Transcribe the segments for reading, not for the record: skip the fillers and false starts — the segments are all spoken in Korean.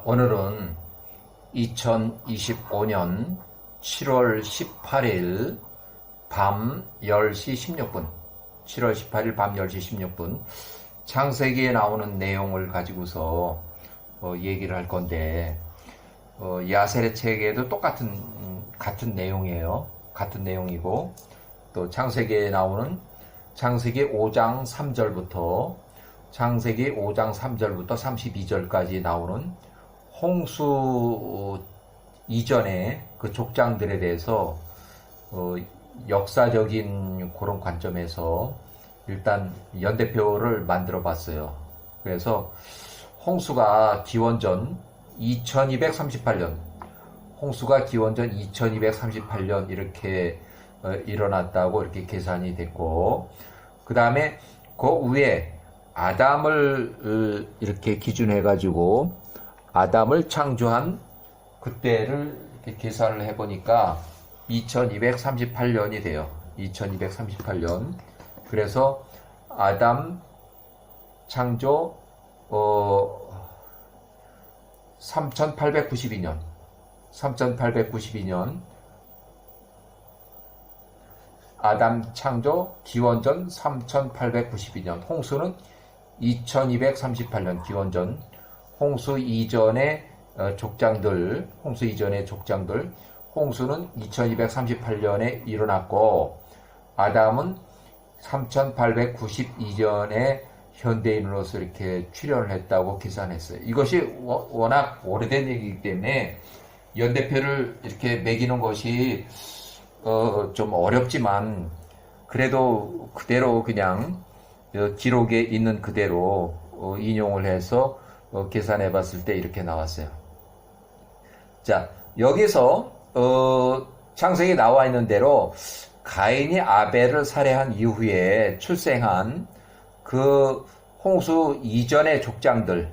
오늘은 2025년 7월 18일 밤 10시 16분, 7월 18일 밤 10시 16분 창세기에 나오는 내용을 가지고서 얘기를 할 건데, 야셀의 책에도 같은 내용이에요. 같은 내용이고, 또 창세기에 나오는 창세기 5장 3절부터 창세기 5장 3절부터 32절까지 나오는 홍수 이전의 그 족장들에 대해서 역사적인 그런 관점에서 일단 연대표를 만들어 봤어요. 그래서 홍수가 기원전 2238년, 홍수가 기원전 2238년 이렇게 일어났다고 이렇게 계산이 됐고, 그 다음에 그 위에 아담을 이렇게 기준해가지고 아담을 창조한 그때를 이렇게 계산을 해보니까 2238년이 돼요. 2238년. 그래서 아담 창조 3892년 아담 창조 기원전 3892년, 홍수는 2238년 기원전, 홍수 이전의 족장들, 홍수는 2238년에 일어났고, 아담은 3892년에 현대인으로서 이렇게 출현을 했다고 계산했어요. 이것이 워낙 오래된 얘기이기 때문에 연대표를 이렇게 매기는 것이 좀 어렵지만, 그래도 그대로 그냥 기록에 있는 그대로 인용을 해서 계산해 봤을 때 이렇게 나왔어요. 자, 여기서 창세기에 나와 있는 대로 가인이 아벨을 살해한 이후에 출생한 그 홍수 이전의 족장들,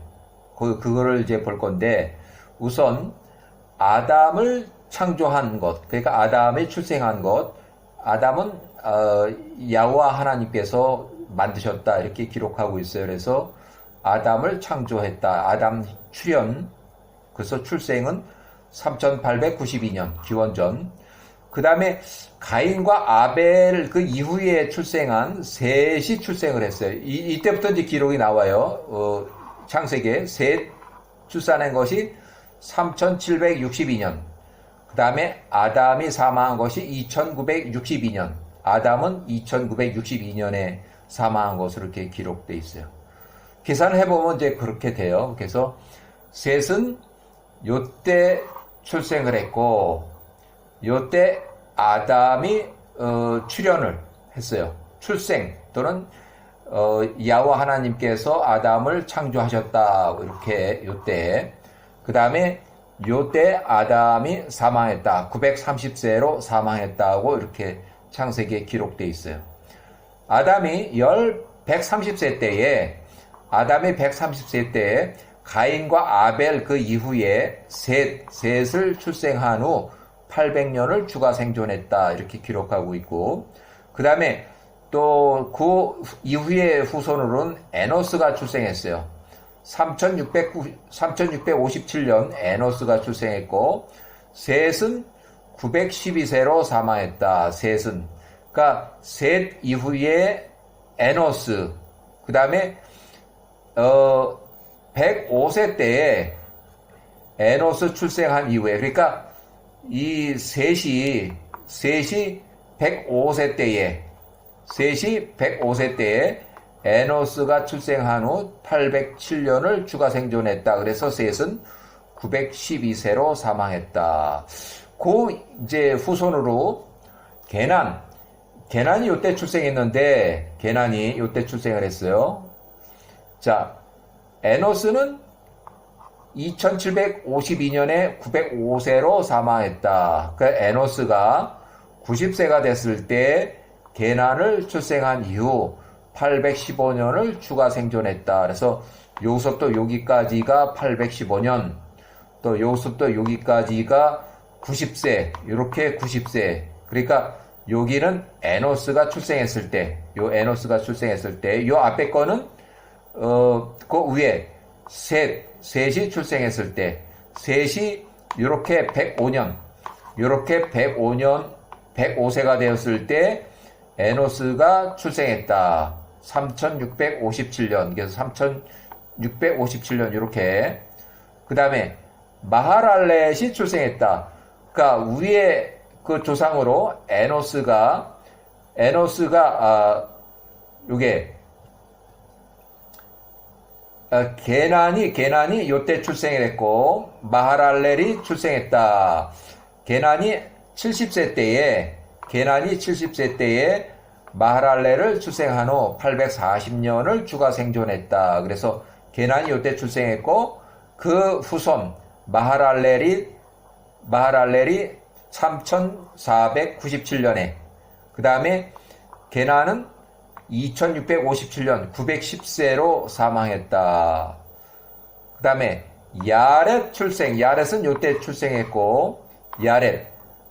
그거를 이제 볼 건데, 우선 아담을 창조한 것, 그러니까 아담이 출생한 것, 아담은 야호와 하나님께서 만드셨다 이렇게 기록하고 있어요. 그래서 아담을 창조했다. 아담 출현, 그래서 출생은 3892년 기원전. 그 다음에 가인과 아벨 그 이후에 출생한 셋이 출생을 했어요. 이때부터 이제 기록이 나와요. 창세기에 셋 출산한 것이 3762년. 그 다음에 아담이 사망한 것이 2962년. 아담은 2962년에 사망한 것으로 이렇게 기록되어 있어요. 계산을 해보면 이제 그렇게 돼요. 그래서 셋은 요때 출생을 했고, 요때 아담이 출현을 했어요. 출생 또는 야호와 하나님께서 아담을 창조하셨다 이렇게 요때. 그 다음에 요때 아담이 사망했다. 930세로 사망했다고 이렇게 창세기에 기록되어 있어요. 아담이 130세 때에 가인과 아벨 그 이후에 셋을 출생한 후 800년을 추가 생존했다 이렇게 기록하고 있고, 그 다음에 또 그 이후의 후손으로는 에노스가 출생했어요. 3657년 에노스가 출생했고, 셋은 912세로 사망했다. 셋은. 그러니까 셋 이후에 에노스, 그 다음에 105세 때에 에노스 출생한 이후에, 그러니까 이 셋이 105세 때에 에노스가 출생한 후 807년을 추가 생존했다. 그래서 셋은 912세로 사망했다. 그 이제 후손으로 게난이 요때 출생했는데, 게난이 요때 출생을 했어요. 자, 에노스는 2752년에 905세로 사망했다. 그 에노스가 90세가 됐을 때 게난을 출생한 이후 815년을 추가 생존했다. 그래서 여기서부터 여기까지가 815년, 또 여기서부터 여기까지가 90세, 이렇게 90세. 그러니까 여기는 에노스가 출생했을 때, 요 앞에 거는 그 위에 셋이 출생했을 때, 셋이 이렇게 105년, 105세가 되었을 때, 에노스가 출생했다. 3657년, 그래서 3657년, 이렇게. 그 다음에, 마하랄렛이 출생했다. 그러니까, 우리의 그 조상으로 요게, 게난이 요때 출생했고, 마하랄렐이 출생했다. 게난이 70세 때에 마하랄렐을 출생한 후 840년을 주가 생존했다. 그래서 게난이 요때 출생했고, 그 후손 마하랄렐이 3497년에, 그 다음에 게난은 2657년 910세로 사망했다. 그 다음에 야렛은 요때 출생했고,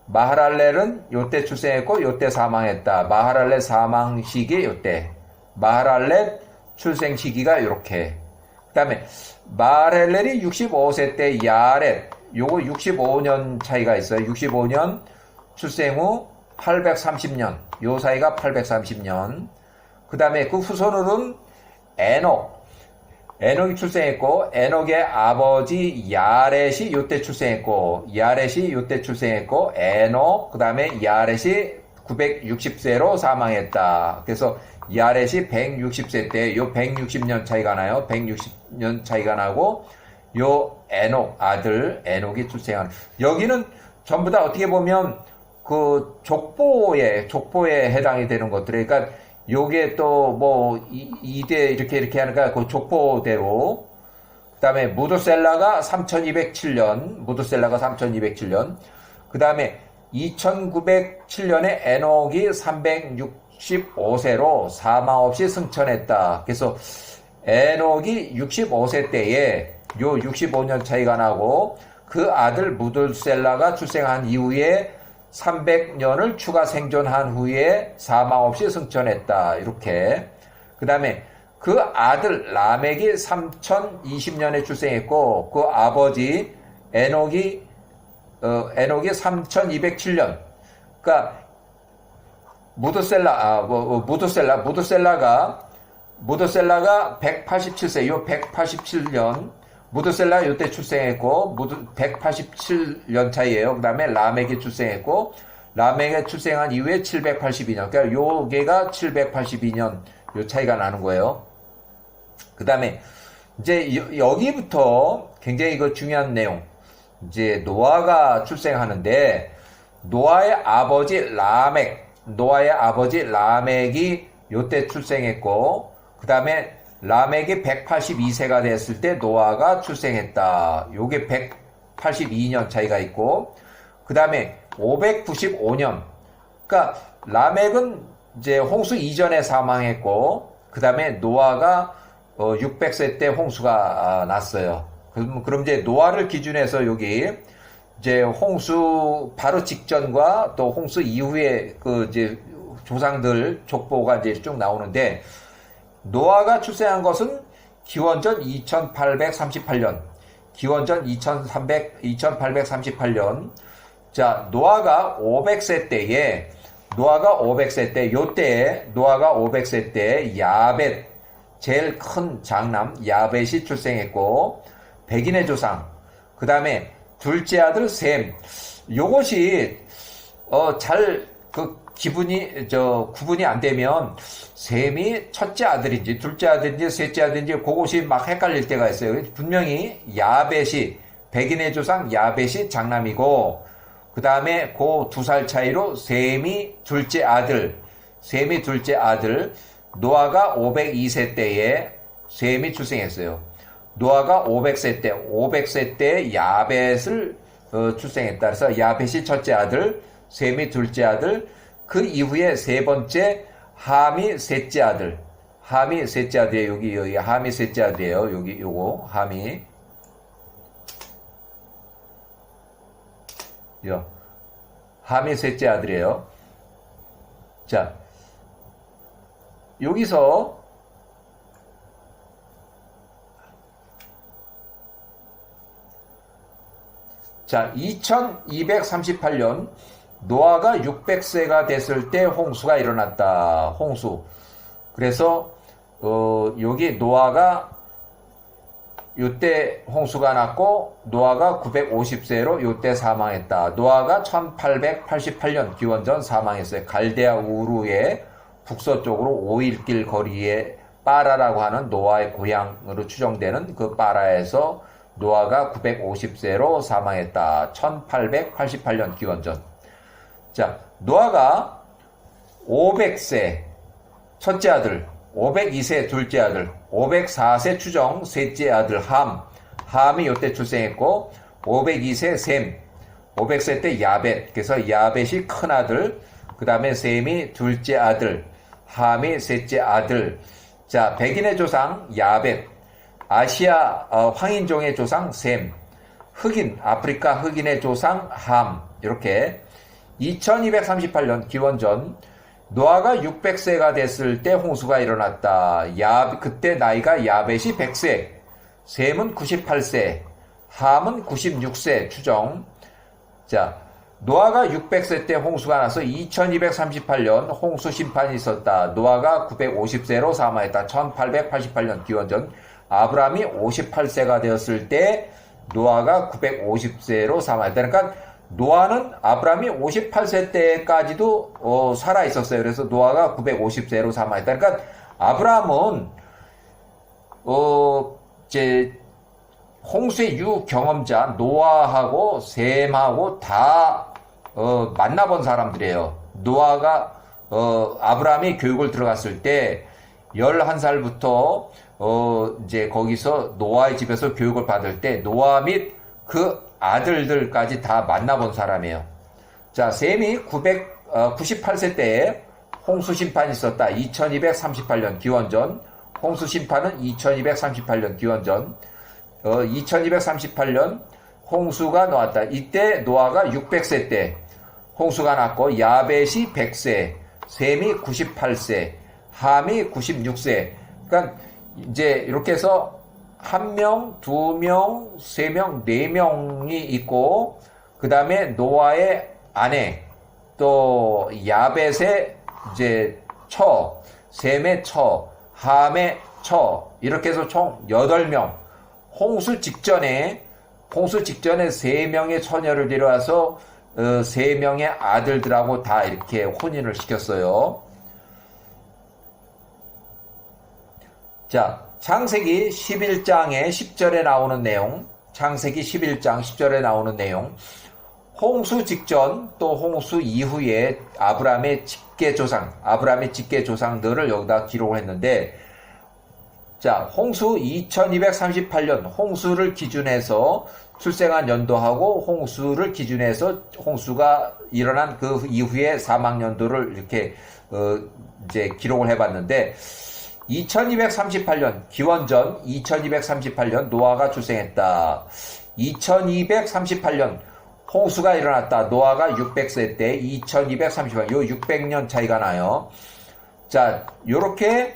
마하랄렐은 요때 출생했고 요때 사망했다. 마하랄렛 사망 시기 요때, 마하랄렛 출생 시기가 요렇게. 그 다음에 마하랄렐이 65세 때 요거 65년 차이가 있어요. 65년 출생 후 830년, 요 사이가 830년. 그 다음에 그 후손으로는 에녹이 출생했고, 에녹의 아버지 야렛이 요때 출생했고, 에녹, 그 다음에 야렛이 960세로 사망했다. 그래서 야렛이 160세 때, 요 160년 차이가 나요. 160년 차이가 나고, 요 에녹이 출생한. 여기는 전부 다 어떻게 보면 그 족보에 해당이 되는 것들. 그러니까 요게 또 뭐 2대 이렇게 하니까 그 족보대로. 그다음에 무드셀라가 3207년. 그다음에 2907년에 에녹이 365세로 사망 없이 승천했다. 그래서 에녹이 65세 때에 요 65년 차이가 나고, 그 아들 무드셀라가 출생한 이후에 300년을 추가 생존한 후에 사망 없이 승천했다. 이렇게. 그 다음에 그 아들 라멕이 3020년에 출생했고, 그 아버지 에녹이 3207년. 그러니까 무드셀라가 187세, 요 187년, 무드셀라 요때 출생했고, 187년 차이에요. 그 다음에 라멕이 출생했고, 라멕이 출생한 이후에 782년. 그러니까 요게가 782년, 요 차이가 나는 거예요. 그 다음에, 이제 여기부터 굉장히 그 중요한 내용. 이제 노아가 출생하는데, 노아의 아버지 라멕이 요때 출생했고, 그 다음에 라멕이 182세가 됐을 때 노아가 출생했다. 요게 182년 차이가 있고, 그 다음에 595년. 그러니까 라멕은 이제 홍수 이전에 사망했고, 그 다음에 노아가 600세 때 홍수가 났어요. 그럼 이제 노아를 기준해서 여기 이제 홍수 바로 직전과 또 홍수 이후에 그 이제 조상들 족보가 이제 쭉 나오는데, 노아가 출생한 것은 기원전 2838년. 자, 노아가 500세 때에, 야벳, 제일 큰 장남, 야벳이 출생했고, 백인의 조상. 그 다음에 둘째 아들 셈. 요것이, 구분이 안 되면, 셈이 첫째 아들인지, 둘째 아들인지, 셋째 아들인지, 그것이 막 헷갈릴 때가 있어요. 분명히 백인의 조상 야벳이 장남이고, 그 다음에 그 2살 차이로 셈이 둘째 아들, 노아가 502세 때에 셈이 출생했어요. 노아가 500세 때 야벳을 출생했다. 그래서 야벳이 첫째 아들, 셈이 둘째 아들, 그 이후에 세 번째 함이 셋째 아들이에요. 여기 함이 셋째 아들이에요. 요거 함이. 함이 셋째 아들이에요. 자, 여기서 자, 2238년 노아가 600세가 됐을 때 홍수가 일어났다. 홍수. 그래서 여기 노아가 요때 홍수가 났고 노아가 950세로 요때 사망했다. 노아가 1888년 기원전 사망했어요. 갈대아 우르의 북서쪽으로 5일길 거리에 빠라라고 하는 노아의 고향으로 추정되는 그 빠라에서 노아가 950세로 사망했다. 1888년 기원전. 자, 노아가 500세 첫째 아들, 502세 둘째 아들, 504세 추정 셋째 아들 함이 요때 출생했고, 502세 셈, 500세 때 야벳, 그래서 야벳이 큰 아들, 그 다음에 셈이 둘째 아들, 함이 셋째 아들. 자, 백인의 조상 야벳, 아시아 황인종의 조상 셈, 흑인, 아프리카 흑인의 조상 함. 이렇게 2238년 기원전 노아가 600세가 됐을 때 홍수가 일어났다. 그때 나이가 야벳이 100세, 셈은 98세, 함은 96세 추정. 자, 노아가 600세 때 홍수가 나서 2238년 홍수 심판이 있었다. 노아가 950세로 사망했다. 1888년 기원전. 아브라함이 58세가 되었을 때 노아가 950세로 사망했다. 그러니까 노아는 아브라함이 58세 때까지도 살아 있었어요. 그래서 노아가 950세로 사망했다. 그러니까 아브라함은 이제 홍수의 유경험자 노아하고 셈하고 다 만나본 사람들이에요. 노아가 아브라함이 교육을 들어갔을 때 11살부터 이제 거기서 노아의 집에서 교육을 받을 때 노아 및 그 아들들까지 다 만나본 사람이에요. 자, 셈이 998세 때에 홍수 심판이 있었다. 2238년 기원전. 홍수 심판은 2238년 기원전. 2238년 홍수가 나왔다. 이때 노아가 600세 때 홍수가 났고, 야벳이 100세, 셈이 98세, 함이 96세. 그러니까 이제 이렇게 해서 1명, 2명, 3명, 4명이 있고, 그 다음에 노아의 아내, 또 야벳의 이제 셈의 함의 이렇게 해서 총 8명. 홍수 직전에 3명의 처녀를 데려와서 3명의 아들들하고 다 이렇게 혼인을 시켰어요. 자, 창세기 11장의 10절에 나오는 내용, 창세기 11장 10절에 나오는 내용, 홍수 직전 또 홍수 이후에 아브라함의 직계 조상들을 여기다 기록을 했는데, 자, 홍수 2238년 홍수를 기준해서 출생한 연도하고 홍수를 기준해서 홍수가 일어난 그 이후에 사망 연도를 이렇게 이제 기록을 해봤는데, 2238년 기원전 2238년 노아가 출생했다. 2238년 홍수가 일어났다. 노아가 600세 때 2238년 요 600년 차이가 나요. 자, 요렇게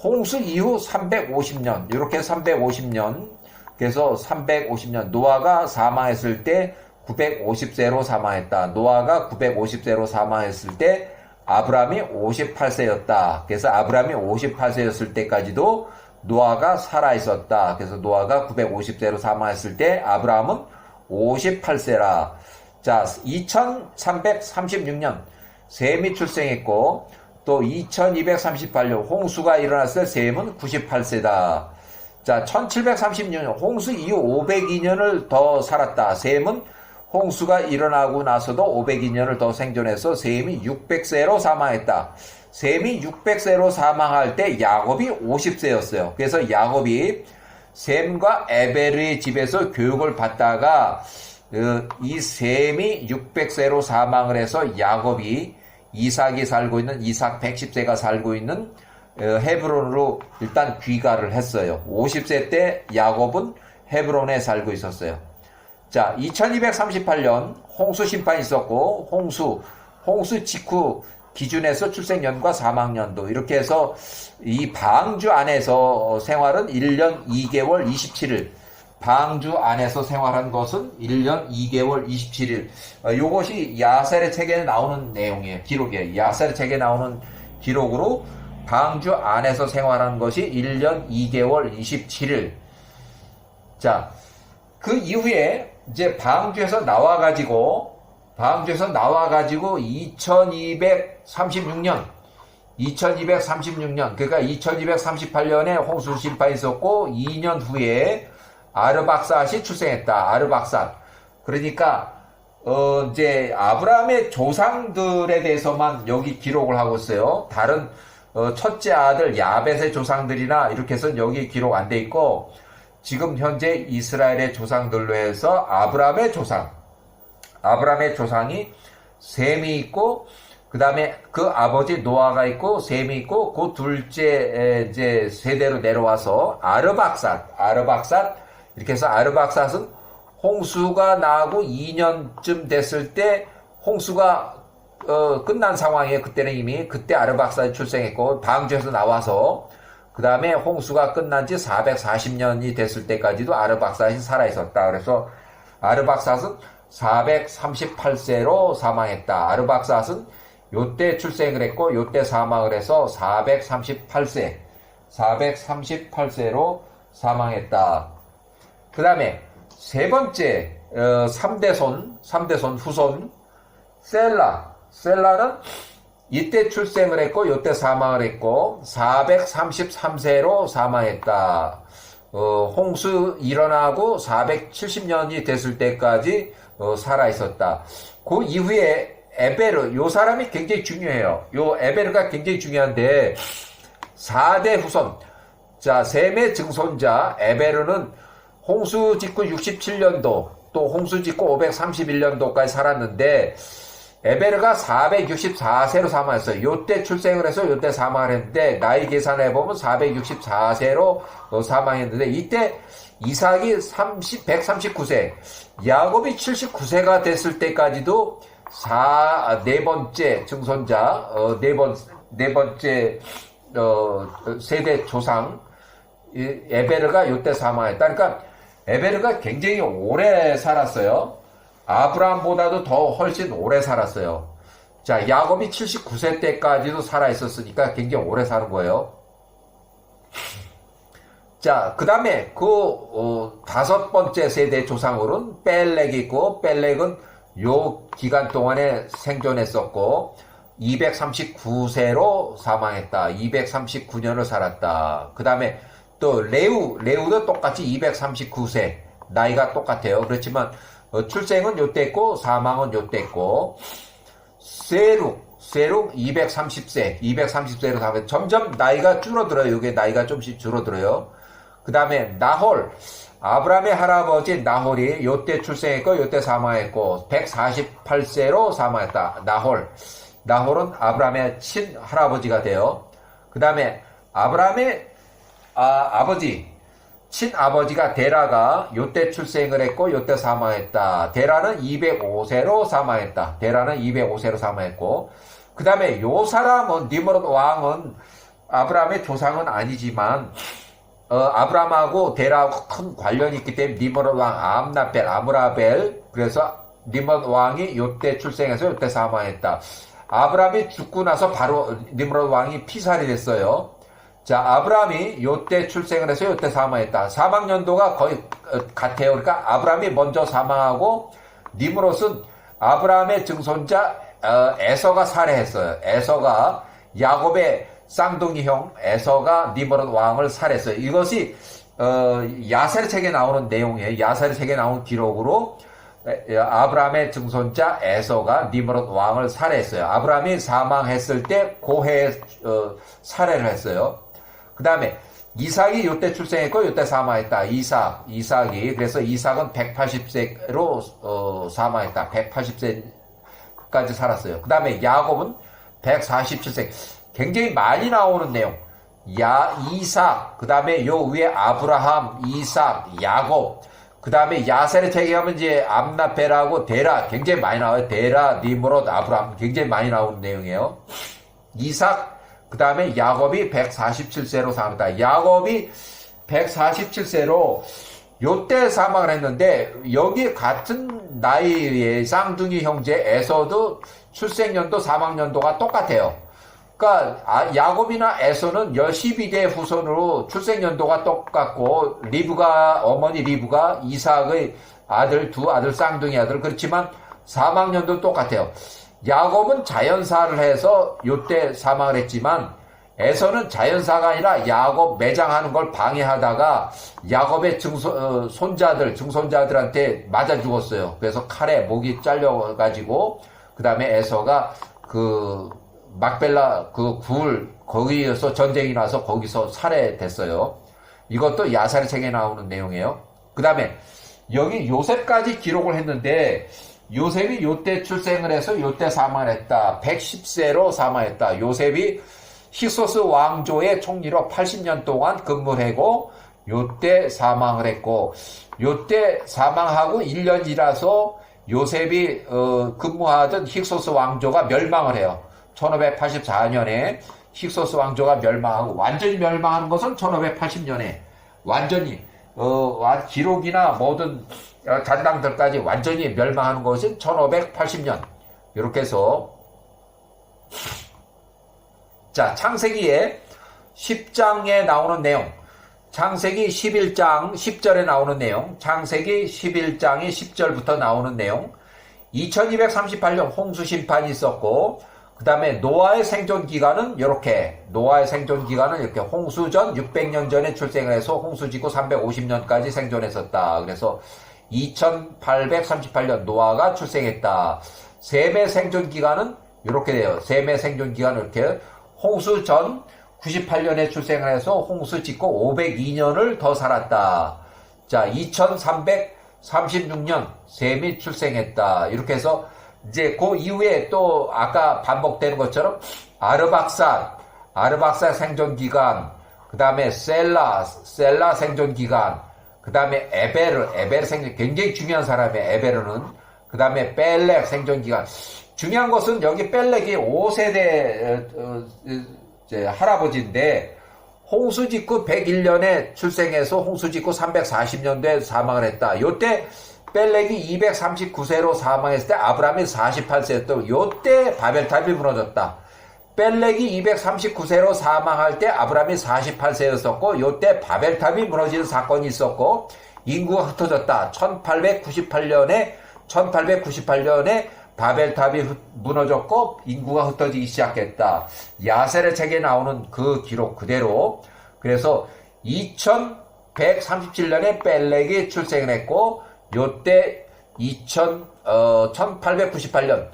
홍수 이후 350년, 이렇게 350년, 그래서 350년, 노아가 사망했을 때 950세로 사망했다. 노아가 950세로 사망했을 때 아브라함이 58세였다. 그래서 아브라함이 58세였을 때까지도 노아가 살아있었다. 그래서 노아가 950세로 사망했을 때 아브라함은 58세라. 자, 2336년 셈이 출생했고, 또 2238년 홍수가 일어났을 때 셈은 98세다. 자, 1736년 홍수 이후 502년을 더 살았다. 셈은 홍수가 일어나고 나서도 502년을 더 생존해서 셈이 600세로 사망했다. 셈이 600세로 사망할 때 야곱이 50세였어요. 그래서 야곱이 셈과 에베르의 집에서 교육을 받다가 이 셈이 600세로 사망을 해서 야곱이 이삭이 살고 있는 이삭 110세가 살고 있는 헤브론으로 일단 귀가를 했어요. 50세 때 야곱은 헤브론에 살고 있었어요. 자, 2238년 홍수 심판이 있었고, 홍수 직후 기준에서 출생년과 사망년도 이렇게 해서 이 방주 안에서 생활은 1년 2개월 27일, 방주 안에서 생활한 것은 1년 2개월 27일. 요것이 야셀의 책에 나오는 내용이에요. 기록이에요. 야셀의 책에 나오는 기록으로 방주 안에서 생활한 것이 1년 2개월 27일. 자, 그 이후에 이제 방주에서 나와가지고 2236년, 그러니까 2238년에 홍수 심판이 있었고 2년 후에 아르박삿이 출생했다. 아르박삿. 그러니까 이제 아브라함의 조상들에 대해서만 여기 기록을 하고 있어요. 다른 첫째 아들 야벳의 조상들이나 이렇게 해서 여기 기록 안 돼 있고, 지금 현재 이스라엘의 조상들로 해서 아브라함의 조상이 셈이 있고, 그 다음에 그 아버지 노아가 있고 셈이 있고, 그 둘째 이제 세대로 내려와서 아르박삿 이렇게 해서 아르박삿은 홍수가 나고 2년쯤 됐을 때 홍수가 끝난 상황이에요. 그때는 이미 그때 아르박삿이 출생했고 방주에서 나와서 그 다음에 홍수가 끝난 지 440년이 됐을 때까지도 아르박삿이 살아있었다. 그래서 아르박삿은 438세로 사망했다. 아르박삿은 요때 출생을 했고 요때 사망을 해서 438세로 사망했다. 그 다음에 세 번째 3대손 후손 셀라는 이때 출생을 했고 요때 사망을 했고 433세로 사망했다. 홍수 일어나고 470년이 됐을 때까지 살아있었다. 그 이후에 에베르, 요 사람이 굉장히 중요해요. 요 에베르가 굉장히 중요한데 4대 후손, 자, 셈의 증손자 에베르는 홍수 직후 67년도 또 홍수 직후 531년도까지 살았는데 에베르가 464세로 사망했어요. 요때 출생을 해서 요때 사망을 했는데 나이 계산해보면 464세로 사망했는데 이때 이삭이 139세, 야곱이 79세가 됐을 때까지도 네 번째 증손자, 네 번째 세대 조상 에베르가 요때 사망했다. 그러니까 에베르가 굉장히 오래 살았어요. 아브라함보다도 더 훨씬 오래 살았어요. 자, 야곱이 79세 때까지도 살아있었으니까 굉장히 오래 사는 거예요. 자, 그 다음에 다섯 번째 세대 조상으로는 뺄렉이 있고, 뺄렉은 요 기간 동안에 생존했었고, 239세로 사망했다. 239년을 살았다. 그 다음에 또 레우도 똑같이 239세. 나이가 똑같아요. 그렇지만, 출생은 요때 있고, 사망은 요때 있고, 세룩 230세로 사망했다. 점점 나이가 줄어들어요. 이게 나이가 좀씩 줄어들어요. 그 다음에 나홀, 아브라함의 할아버지 나홀이 요때 출생했고 요때 사망했고 148세로 사망했다. 나홀은 아브라함의 친할아버지가 돼요. 그 다음에 아브라함의 친아버지가 데라가 요때 출생을 했고 요때 사망했다. 데라는 205세로 사망했고, 그 다음에 요 사람은 니므롯 왕은 아브라함의 조상은 아니지만 아브라함하고 데라하고 큰 관련이 있기 때문에 니므롯 왕 아므라벨, 그래서 니므롯 왕이 요때 출생해서 요때 사망했다. 아브라함이 죽고 나서 바로 니므롯 왕이 피살이 됐어요. 자, 아브라함이 요때 출생을 해서 요때 사망했다. 사망 연도가 거의 같아요. 그러니까 아브라함이 먼저 사망하고 니므롯은 아브라함의 증손자 에서가 살해했어요. 에서가 야곱의 쌍둥이 형 에서가 니므롯 왕을 살해했어요. 이것이 야셀 책에 나오는 내용이에요. 야셀 책에 나온 기록으로 아브라함의 증손자 에서가 니므롯 왕을 살해했어요. 아브라함이 사망했을 때 고해에 살해를 했어요. 그 다음에 이삭이 요때 출생했고 요때 사망했다. 이삭이 그래서 이삭은 180세로 사망했다. 180세까지 살았어요. 그 다음에 야곱은 147세. 굉장히 많이 나오는 내용. 이삭, 그 다음에 요 위에 아브라함, 이삭, 야곱, 그 다음에 야셀의 책에 가면 이제 암나벨하고 데라 굉장히 많이 나와요. 데라, 니므롯, 아브라함 굉장히 많이 나오는 내용이에요. 이삭, 그 다음에 야곱이 147세로 사망했다. 야곱이 147세로 요때 사망을 했는데 여기 같은 나이의 쌍둥이 형제 에서도 출생연도 사망연도가 똑같아요. 그러니까 야곱이나 에서는 12대 후손으로 출생연도가 똑같고 어머니 리브가 이삭의 두 아들 쌍둥이 아들 그렇지만 사망연도 똑같아요. 야곱은 자연사를 해서 요때 사망을 했지만 에서는 자연사가 아니라 야곱 매장하는 걸 방해하다가 야곱의 증손자들한테 맞아 죽었어요. 그래서 칼에 목이 잘려가지고 그 다음에 에서가 막벨라 거기에서 전쟁이 나서 거기서 살해됐어요. 이것도 야살의 책에 나오는 내용이에요. 그 다음에 여기 요셉까지 기록을 했는데 요셉이 요때 출생을 해서 요때 사망을 했다. 110세로 사망했다. 요셉이 힉소스 왕조의 총리로 80년 동안 근무를 하고 요때 사망을 했고 요때 사망하고 1년 지나서 요셉이 근무하던 힉소스 왕조가 멸망을 해요. 1584년에 힉소스 왕조가 멸망하고 완전히 멸망하는 것은 1580년에 완전히 기록이나 모든 잔당들까지 완전히 멸망하는 것은 1580년 이렇게 해서 자 창세기에 10장에 나오는 내용 창세기 11장 10절에 나오는 내용 창세기 11장이 10절부터 나오는 내용 2238년 홍수 심판이 있었고 그 다음에 노아의 생존 기간은 이렇게 홍수 전 600년 전에 출생을 해서 홍수 지고 350년까지 생존했었다. 그래서 2838년 노아가 출생했다. 셈의 생존 기간은 이렇게 돼요. 셈의 생존 기간은 이렇게 홍수 전 98년에 출생을 해서 홍수 짓고 502년을 더 살았다. 자, 2336년 셈이 출생했다. 이렇게 해서 이제 그 이후에 또 아까 반복되는 것처럼 아르박사 생존 기간, 그 다음에 셀라 생존 기간, 그 다음에 에베르 생존 굉장히 중요한 사람이에요. 에베르는 그 다음에 벨렉 생존 기간. 중요한 것은 여기 벨렉이 5세대 할아버지인데 홍수 짓고 101년에 출생해서 홍수 짓고 340년대에 사망을 했다. 요때 벨렉이 239세로 사망했을 때 아브라함이 48세였고 요때 바벨탑이 무너졌다. 벨렉이 239세로 사망할 때 아브라함이 48세였었고 요때 바벨탑이 무너지는 사건이 있었고 인구가 흩어졌다. 1898년에 바벨탑이 무너졌고 인구가 흩어지기 시작했다. 야셀의 책에 나오는 그 기록 그대로. 그래서 2137년에 벨렉이 출생을 했고 요때 1898년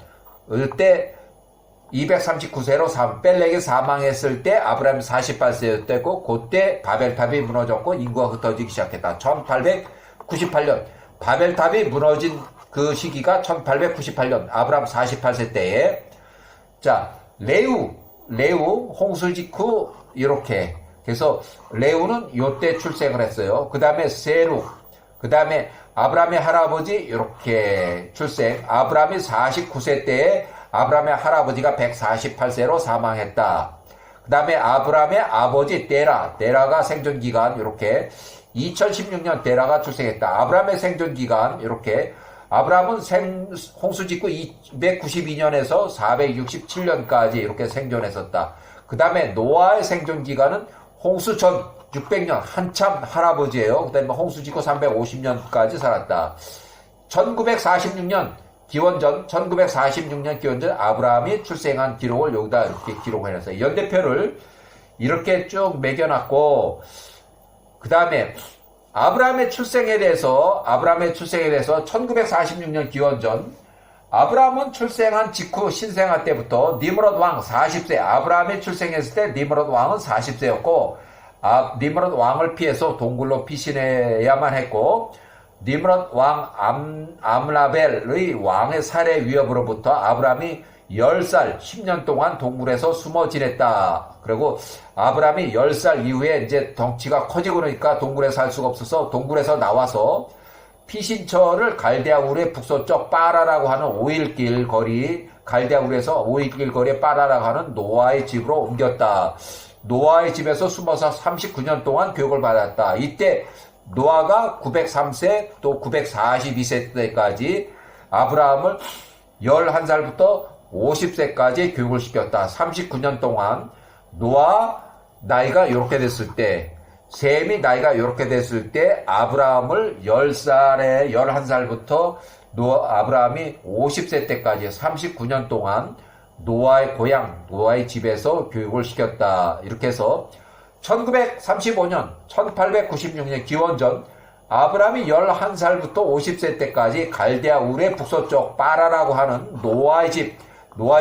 이때 239세로 벨렉이 사망했을 때 아브라함이 48세였고 그때 바벨탑이 무너졌고 인구가 흩어지기 시작했다. 1898년 바벨탑이 무너진 그 시기가 1898년 아브라함 48세 때에 자 레우 홍수 직후 이렇게 그래서 레우는 요때 출생을 했어요. 그 다음에 세룩 그 다음에 아브라함의 할아버지 이렇게 출생 아브라함이 49세 때에 아브라함의 할아버지가 148세로 사망했다. 그 다음에 아브라함의 아버지 데라가 생존기간 이렇게 2016년 데라가 출생했다. 아브라함의 생존기간 이렇게 아브라함은 홍수 짓고 292년에서 467년까지 이렇게 생존했었다. 그 다음에 노아의 생존기간은 홍수 전 600년 한참 할아버지예요. 그 다음에 홍수 짓고 350년까지 살았다. 1946년 기원전 아브라함이 출생한 기록을 여기다 이렇게 기록해놨어요. 연대표를 이렇게 쭉 매겨놨고 그 다음에 아브라함의 출생에 대해서 1946년 기원전 아브라함은 출생한 직후 신생아 때부터 니므롯 왕 40세 아브라함이 출생했을 때 니므롯 왕은 40세였고 니므롯 왕을 피해서 동굴로 피신해야만 했고 니므롯 왕 암라벨의 왕의 살해 위협으로부터 아브라함이 10살 10년 동안 동굴에서 숨어 지냈다. 그리고 아브라함이 10살 이후에 이제 덩치가 커지고 그러니까 동굴에 살 수가 없어서 동굴에서 나와서 피신처를 갈대아 우르의 북서쪽 빠라라고 하는 5일길 거리 갈대아 우르에서 5일길 거리에 빠라라고 하는 노아의 집으로 옮겼다. 노아의 집에서 숨어서 39년 동안 교육을 받았다. 이때 노아가 903세 또 942세 때까지 아브라함을 11살부터 50세까지 교육을 시켰다. 39년 동안 노아 나이가 이렇게 됐을 때, 셈이 나이가 이렇게 됐을 때 아브라함을 10살에 11살부터 아브라함이 50세 때까지 39년 동안 노아의 고향, 노아의 집에서 교육을 시켰다. 이렇게 해서 1935년, 1896년 기원전 아브라함이 11살부터 50세 때까지 갈대아 울의 북서쪽 빠라라고 하는 노아의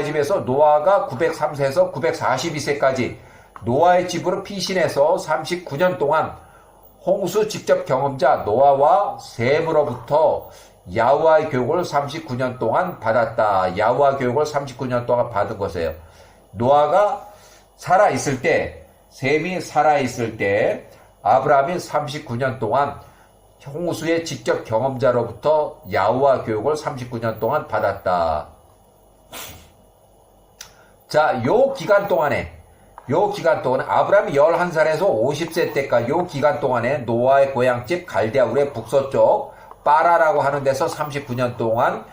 집에서 노아가 903세에서 942세까지 노아의 집으로 피신해서 39년 동안 홍수 직접 경험자 노아와 셈으로부터 야훼와의 교육을 39년 동안 받았다. 야훼와 교육을 39년 동안 받은 것이에요. 노아가 살아있을 때, 셈이 살아있을 때 아브라함이 39년 동안 홍수의 직접 경험자로부터 야훼와 교육을 39년 동안 받았다. 자, 요 기간 동안에 아브라함이 11살에서 50세 때까지 요 기간 동안에 노아의 고향집 갈대아 울의 북서쪽 빠라라고 하는 데서 39년 동안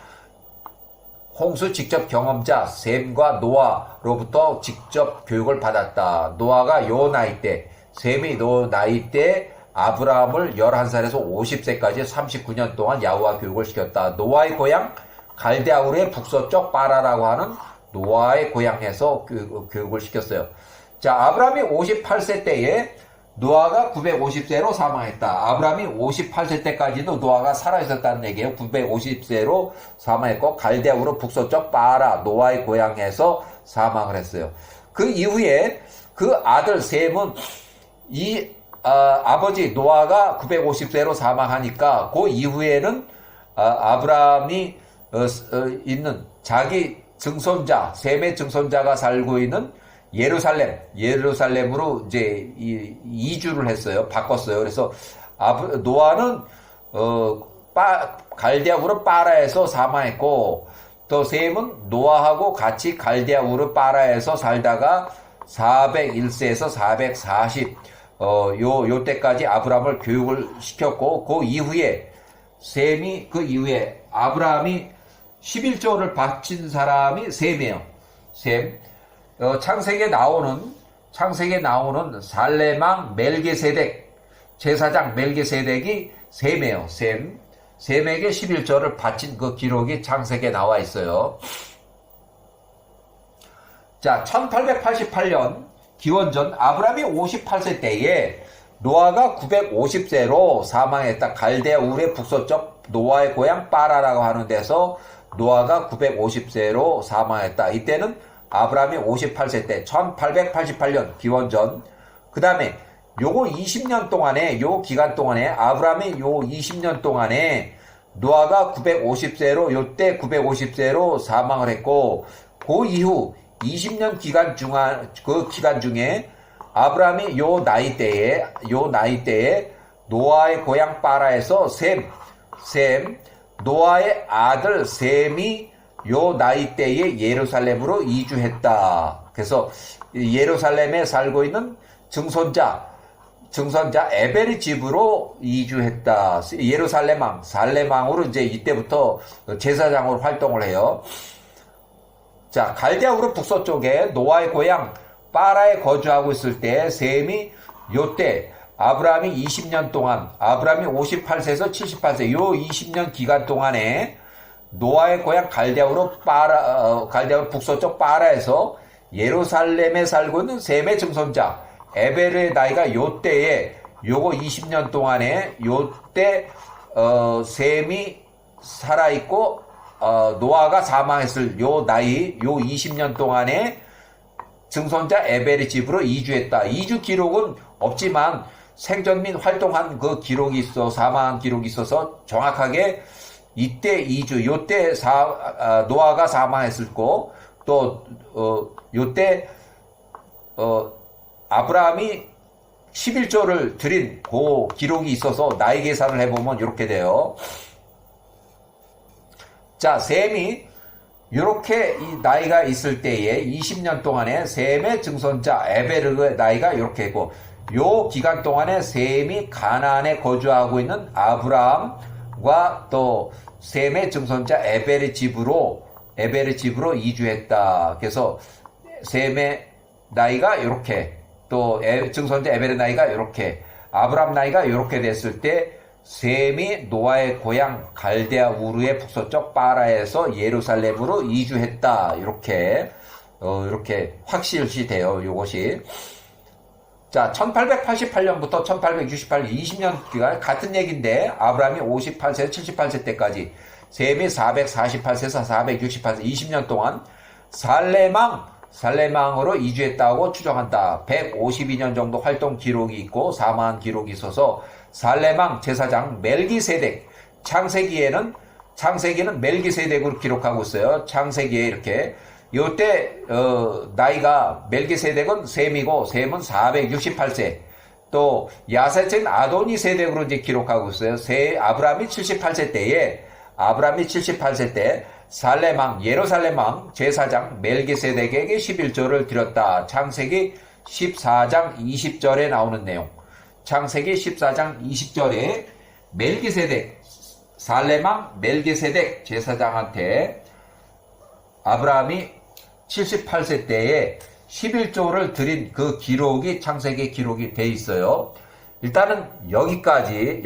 홍수 직접 경험자 셈과 노아로부터 직접 교육을 받았다. 노아가 요 나이 때, 셈이 요 나이 때 아브라함을 11살에서 50세까지 39년 동안 야훼와 교육을 시켰다. 노아의 고향 갈대아 울의 북서쪽 빠라라고 하는 노아의 고향에서 교육을 시켰어요. 자, 아브라함이 58세 때에 노아가 950세로 사망했다. 아브라함이 58세 때까지도 노아가 살아있었다는 얘기예요. 950세로 사망했고 갈대아 울의 북서쪽 빠라 노아의 고향에서 사망을 했어요. 그 이후에 그 아들 셈은 아버지 노아가 950세로 사망하니까 그 이후에는 아브라함이 있는 자기 증손자, 셈의 증손자가 살고 있는 예루살렘으로 이제 이주를 했어요. 바꿨어요. 그래서 노아는 갈대아 울의 빠라에서 사망했고, 또 셈은 노아하고 같이 갈대아 울의 빠라에서 살다가 401세에서 440 요 때까지 아브라함을 교육을 시켰고, 그 이후에 아브라함이 11조를 바친 사람이 셈이에요. 셈. 창세기에 나오는 살레망 멜기세덱 제사장 멜기세덱이 셈이에요. 셈에게 11조를 바친 그 기록이 창세기에 나와 있어요. 자, 1888년 기원전 아브라함이 58세 때에 노아가 950세로 사망했다. 갈대아 울의 북서쪽 노아의 고향 빠라라고 하는 데서 노아가 950세로 사망했다. 이때는 아브라함이 58세 때 1888년 기원전. 그 다음에 요거 20년 동안에 요 기간 동안에 아브라함이 요 20년 동안에 노아가 950세로 요때 950세로 사망을 했고, 그 이후 20년 기간 중에 아브라함이 요 나이대에 노아의 고향 빠라에서 노아의 아들 셈이 요 나이대에 예루살렘으로 이주했다. 그래서 예루살렘에 살고 있는 증손자 에벨의 집으로 이주했다. 살레망으로 이제 이때부터 제사장으로 활동을 해요. 자, 갈대아 울의 북서쪽에 노아의 고향 빠라에 거주하고 있을 때 셈이 요때 아브라함이 20년 동안, 아브라함이 58세에서 78세 요 20년 기간 동안에 노아의 고향 갈대아 울 북서쪽 빠라에서 예루살렘에 살고 있는 셈의 증손자 에벨의 나이가 요때에 요거 20년 동안에 요때 셈이 살아있고 노아가 사망했을 요 나이 요 20년 동안에 증손자 에벨의 집으로 이주했다. 이주 기록은 없지만 생전 및 활동한 그 기록이 사망한 기록이 있어서 정확하게 이때 이주, 요때 노아가 사망했을고, 또, 요때, 아브라함이 11조를 드린 그 기록이 있어서 나이 계산을 해보면 이렇게 돼요. 자, 셈이 이렇게 이 나이가 있을 때에 20년 동안에 셈의 증손자 에베르의 나이가 이렇게 있고, 요 기간 동안에 셈이 가나안에 거주하고 있는 아브라함과 또 셈의 증손자 에벨의 집으로 이주했다. 그래서 셈의 나이가 이렇게, 또 증손자 에벨의 나이가 이렇게, 아브라함 나이가 이렇게 됐을 때 셈이 노아의 고향 갈대아 우르의 북서쪽 바라에서 예루살렘으로 이주했다. 이렇게 확실시 돼요. 요것이. 자, 1888년부터 1868년 20년 기간 같은 얘기인데 아브라함이 58세, 78세 때까지, 셈이 448세에서 468세 20년 동안 살레망으로 이주했다고 추정한다. 152년 정도 활동 기록이 있고 사망한 기록이 있어서 살레망 제사장 멜기세덱, 창세기는 멜기세덱으로 기록하고 있어요. 창세기에 이렇게. 요때 나이가 멜기세덱은 셈이고 셈은 468세. 또 야세체는 아도니 세덱으로 이제 기록하고 있어요. 아브라함이 78세 때 예루살렘 왕 제사장 멜기세덱에게 11조를 드렸다. 창세기 14장 20절에 나오는 내용. 창세기 14장 20절에 살렘왕 멜기세덱 제사장한테 아브라함이 78세 때에 11조를 드린 그 기록이 창세기 기록이 돼 있어요. 일단은 여기까지